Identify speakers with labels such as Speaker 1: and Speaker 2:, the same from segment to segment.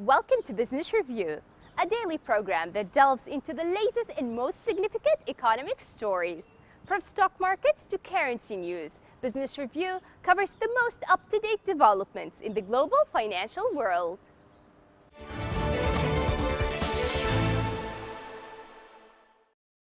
Speaker 1: Welcome to Business Review, a daily program that delves into the latest and most significant economic stories. From stock markets to currency news, Business Review covers the most up-to-date developments in the global financial world.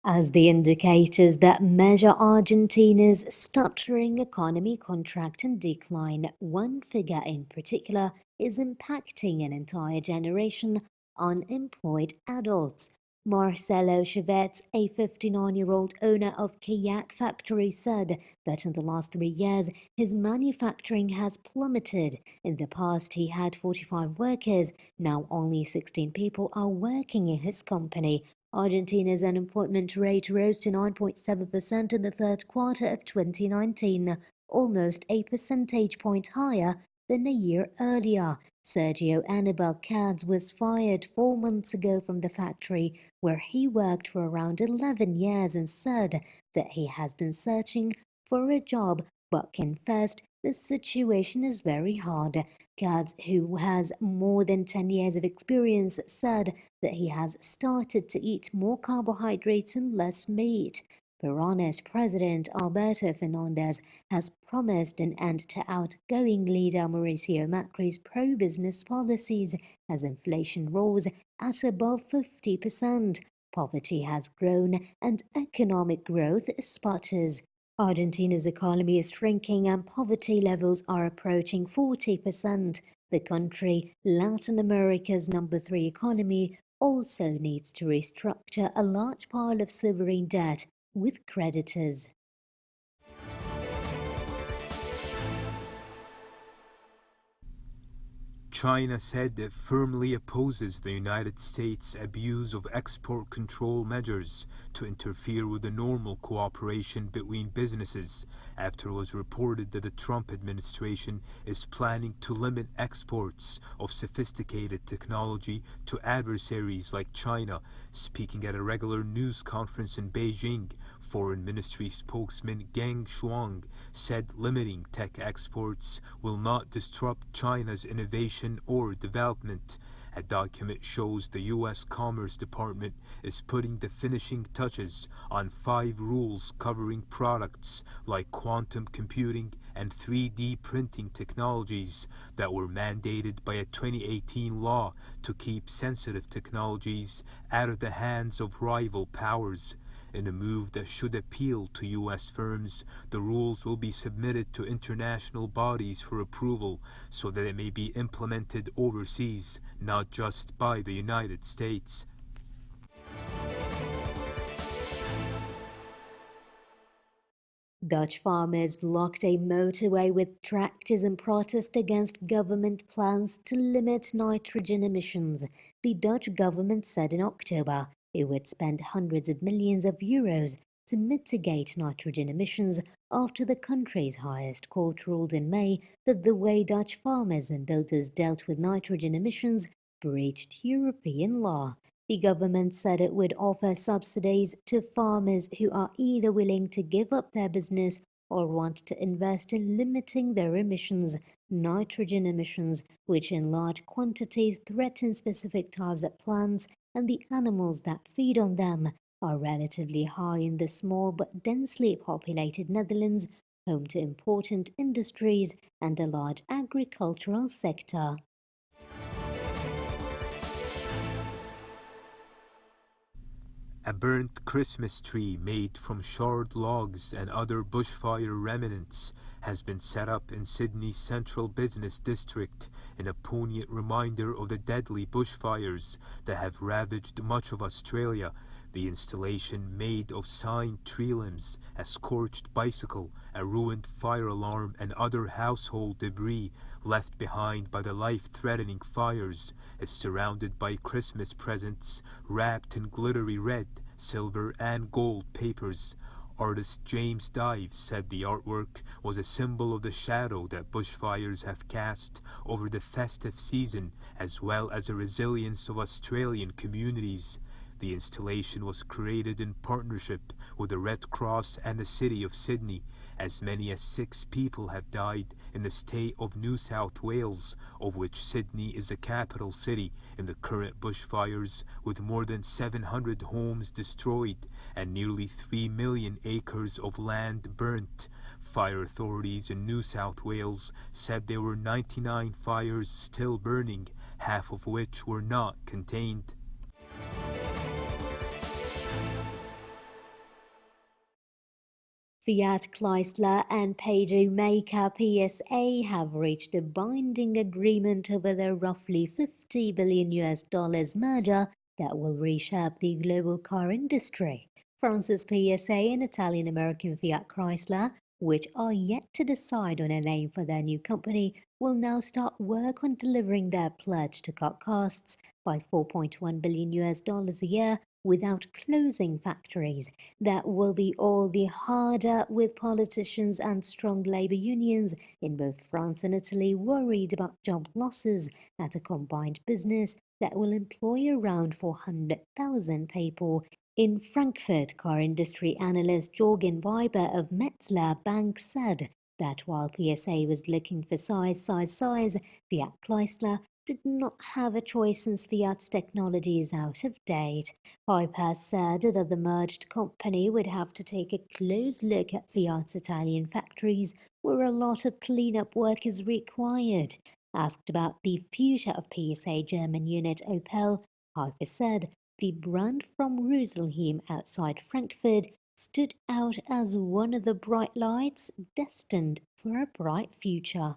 Speaker 2: As the indicators that measure Argentina's stuttering economy contract and decline, one figure in particular is impacting an entire generation: unemployed adults. Marcelo Chavez, a 59-year-old owner of kayak factory, said that in the last 3 years his manufacturing has plummeted. In the past he had 45 workers, now only 16 people are working in his company. Argentina's unemployment rate rose to 9.7% in the third quarter of 2019, almost a percentage point higher than a year earlier. Sergio Anibal Katz was fired 4 months ago from the factory, where he worked for around 11 years, and said that he has been searching for a job but confessed the situation is very hard. Katz, who has more than 10 years of experience, said that he has started to eat more carbohydrates and less meat. Peronist President Alberto Fernandez has promised an end to outgoing leader Mauricio Macri's pro-business policies as inflation rose at above 50%. Poverty has grown and economic growth sputters. Argentina's economy is shrinking and poverty levels are approaching 40%. The country, Latin America's number 3 economy, also needs to restructure a large pile of sovereign debt with creditors.
Speaker 3: China said it firmly opposes the United States' abuse of export control measures to interfere with the normal cooperation between businesses after it was reported that the Trump administration is planning to limit exports of sophisticated technology to adversaries like China. Speaking at a regular news conference in Beijing, Foreign Ministry spokesman Geng Shuang said limiting tech exports will not disrupt China's innovation or development. A document shows the U.S. Commerce Department is putting the finishing touches on 5 rules covering products like quantum computing and 3D printing technologies that were mandated by a 2018 law to keep sensitive technologies out of the hands of rival powers. In a move that should appeal to U.S. firms, the rules will be submitted to international bodies for approval so that it may be implemented overseas, not just by the United States.
Speaker 2: Dutch farmers blocked a motorway with tractors in protest against government plans to limit nitrogen emissions. The Dutch government said in October it would spend hundreds of millions of euros to mitigate nitrogen emissions after the country's highest court ruled in May that the way Dutch farmers and builders dealt with nitrogen emissions breached European law. The government said it would offer subsidies to farmers who are either willing to give up their business or want to invest in limiting their emissions. Nitrogen emissions, which in large quantities threaten specific types of plants and the animals that feed on them, are relatively high in the small but densely populated Netherlands, home to important industries and a large agricultural sector.
Speaker 3: A burnt Christmas tree made from charred logs and other bushfire remnants has been set up in Sydney's central business district in a poignant reminder of the deadly bushfires that have ravaged much of Australia. The installation, made of signed tree limbs, a scorched bicycle, a ruined fire alarm, and other household debris left behind by the life-threatening fires, is surrounded by Christmas presents wrapped in glittery red, silver, and gold papers. Artist James Dive said the artwork was a symbol of the shadow that bushfires have cast over the festive season, as well as the resilience of Australian communities. The installation was created in partnership with the Red Cross and the City of Sydney. As many as 6 people have died in the state of New South Wales, of which Sydney is the capital city, in the current bushfires, with more than 700 homes destroyed and nearly 3 million acres of land burnt. Fire authorities in New South Wales said there were 99 fires still burning, half of which were not contained.
Speaker 2: Fiat Chrysler and Peugeot maker PSA have reached a binding agreement over their roughly $50 billion merger that will reshape the global car industry. France's PSA and Italian-American Fiat Chrysler, which are yet to decide on a name for their new company, will now start work on delivering their pledge to cut costs by $4.1 billion a year without closing factories. That will be all the harder with politicians and strong labor unions in both France and Italy worried about job losses at a combined business that will employ around 400,000 people. In Frankfurt, car industry analyst Jürgen Weiber of Metzler Bank said that while PSA was looking for size, Fiat Chrysler did not have a choice since Fiat's technology is out of date. Piper said that the merged company would have to take a close look at Fiat's Italian factories, where a lot of cleanup work is required. Asked about the future of PSA German unit Opel, Piper said the brand from Rüsselsheim outside Frankfurt stood out as one of the bright lights destined for a bright future.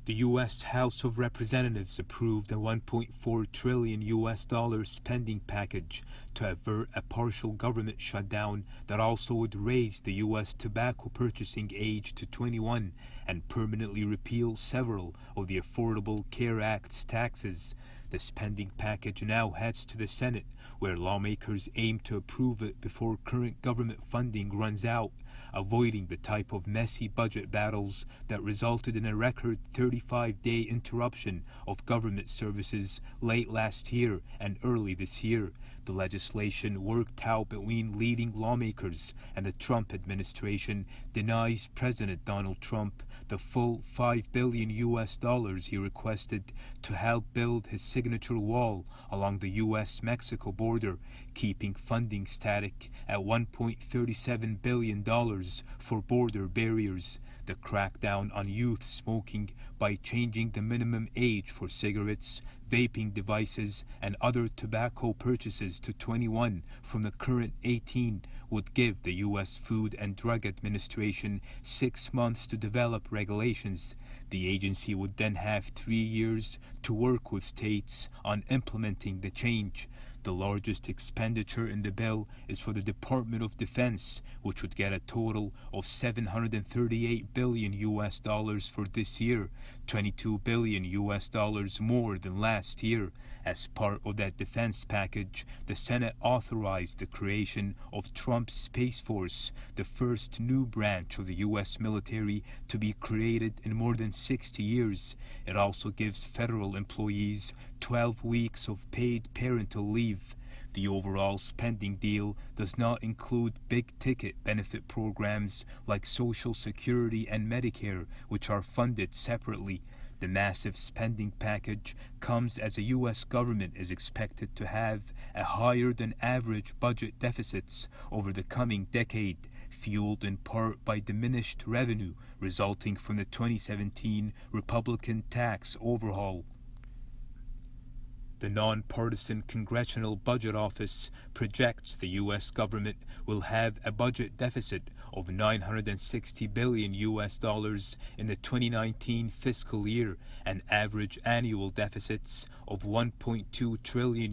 Speaker 3: The U.S. House of Representatives approved a $1.4 trillion spending package to avert a partial government shutdown that also would raise the U.S. tobacco purchasing age to 21 and permanently repeal several of the Affordable Care Act's taxes. The spending package now heads to the Senate, where lawmakers aim to approve it before current government funding runs out, avoiding the type of messy budget battles that resulted in a record 35-day interruption of government services late last year and early this year. The legislation worked out between leading lawmakers and the Trump administration denies President Donald Trump the full $5 billion he requested to help build his signature wall along the U.S.-Mexico border, keeping funding static at $1.37 billion for border barriers. The crackdown on youth smoking by changing the minimum age for cigarettes, vaping devices, and other tobacco purchases to 21 from the current 18 would give the U.S. Food and Drug Administration 6 months to develop regulations. The agency would then have 3 years to work with states on implementing the change. The largest expenditure in the bill is for the Department of Defense, which would get a total of $738 billion for this year, $22 billion more than last year. As part of that defense package, the Senate authorized the creation of Trump's Space Force, the first new branch of the U.S. military to be created in more than 60 years. It also gives federal employees 12 weeks of paid parental leave. The overall spending deal does not include big-ticket benefit programs like Social Security and Medicare, which are funded separately. The massive spending package comes as the U.S. government is expected to have a higher-than-average budget deficits over the coming decade, fueled in part by diminished revenue resulting from the 2017 Republican tax overhaul. The nonpartisan Congressional Budget Office projects the U.S. government will have a budget deficit of $960 billion in the 2019 fiscal year and average annual deficits of $1.2 trillion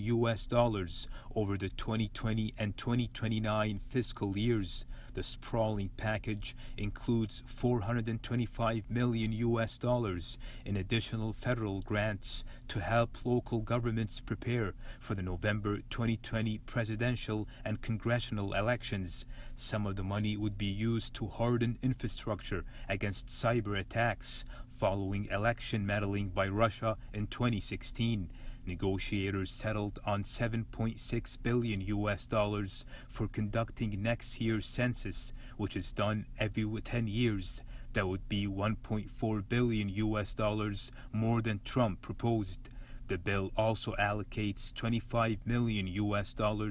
Speaker 3: over the 2020 and 2029 fiscal years. The sprawling package includes $425 million in additional federal grants to help local governments prepare for the November 2020 presidential and congressional elections. Some of the money would be used to harden infrastructure against cyber attacks. Following election meddling by Russia in 2016, negotiators settled on $7.6 billion for conducting next year's census, which is done every 10 years. That would be $1.4 billion more than Trump proposed. The bill also allocates $25 million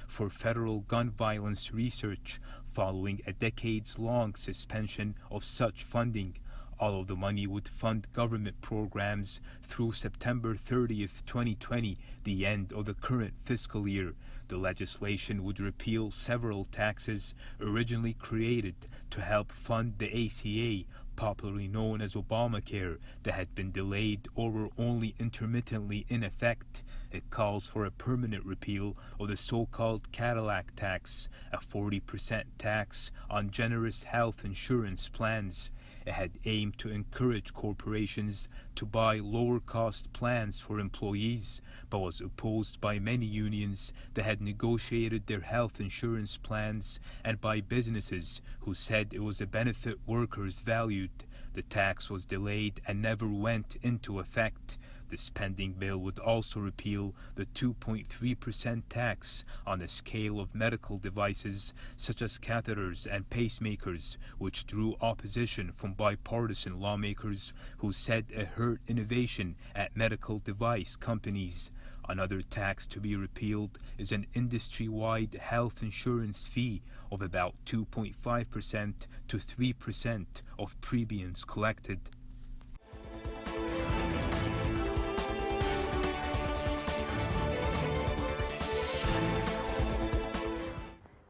Speaker 3: for federal gun violence research following a decades-long suspension of such funding. All of the money would fund government programs through September 30th, 2020, the end of the current fiscal year. The legislation would repeal several taxes originally created to help fund the ACA, popularly known as Obamacare, that had been delayed or were only intermittently in effect. It calls for a permanent repeal of the so-called Cadillac tax, a 40% tax on generous health insurance plans. It had aimed to encourage corporations to buy lower-cost plans for employees, but was opposed by many unions that had negotiated their health insurance plans and by businesses who said it was a benefit workers valued. The tax was delayed and never went into effect. The spending bill would also repeal the 2.3% tax on the scale of medical devices such as catheters and pacemakers, which drew opposition from bipartisan lawmakers who said it hurt innovation at medical device companies. Another tax to be repealed is an industry-wide health insurance fee of about 2.5% to 3% of premiums collected.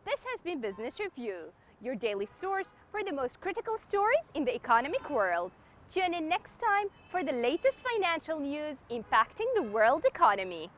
Speaker 1: This has been Business Review, your daily source for the most critical stories in the economic world. Tune in next time for the latest financial news impacting the world economy.